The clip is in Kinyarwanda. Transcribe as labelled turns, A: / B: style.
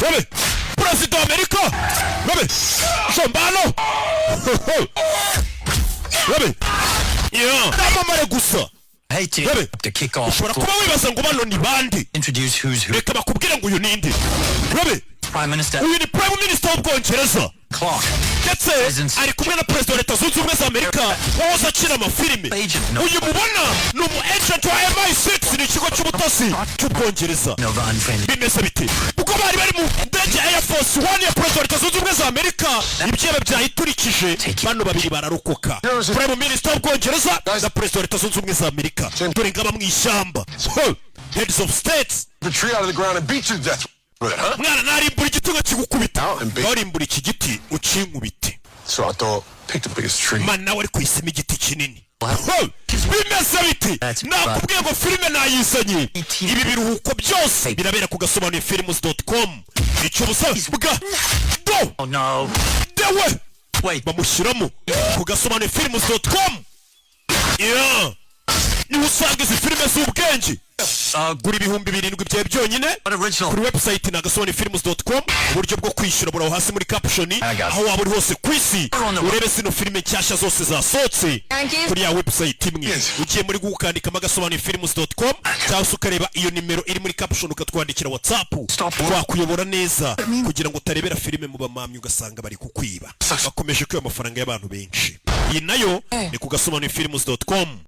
A: Rabe President wa Amerika Rabe Shombano Rabe namamare gusa
B: Hey Tim, to kick off.
A: ushobora kuba wibaza ngo bano ni bandi
B: Introduce who's who.
A: reka bakubwire ngo uyu ninde Rabe
B: Prime Minister
A: uyu ni Prime Minister w'Ubwongereza
B: Clark.
A: ndetse ari kumwe na President wa Leta Zunze Ubumwe za Amerika wahoze akina amafilime uyu mubona ni umu agent wa MI6 ni ikigo cy'ubutasi cy'Ubwongereza bimeze bite kuko bari mu ndege ya Air Force One ya President wa Leta Zunze Ubumwe za Amerika ibyebe byayiturikije bano babiri bararokoka Prime Minister w'Ubwongereza na President wa Leta Zunze Ubumwe za Amerika dore ngaba mu ishyamba heads of states
C: the tree out of the ground and beat you to death with it, huh?
A: mwana narimbura igiti ngakigukubita narimbura iki giti ucinkubite
C: So I thought, pick the biggest tree.
A: man nawe ari kwisima igiti kinini bimeze biti nakubwiye ngo filime nayizanye ibi biruhuko byose birabera ku gasobanuye films.com icyo busaba do
B: Oh no.
A: dewe
B: Wait.
A: bamushyiramo ku gasobanuye films.com niho usanga izi filime z'ubwenge gura ibihumbi 7 byawe byonyine kuri website na gasobanuye films.com uburyo bwo kwishyura buraho hasi muri caption aho waba uri hose ku isi urebe zino filime nshyashya zose zasohotse kuri ya website imwe ugiye muri gukandika magasobanuye films.com cyangwa ukareba iyo nimero iri muri caption ukatwandikira WhatsApp wakuyobora neza kugira ngo utarebera filime mu bamamyi ugasanga bari kukwiba bakomeje kwiba amafaranga y'abantu benshi iyi nayo ni ku gasobanuye films.com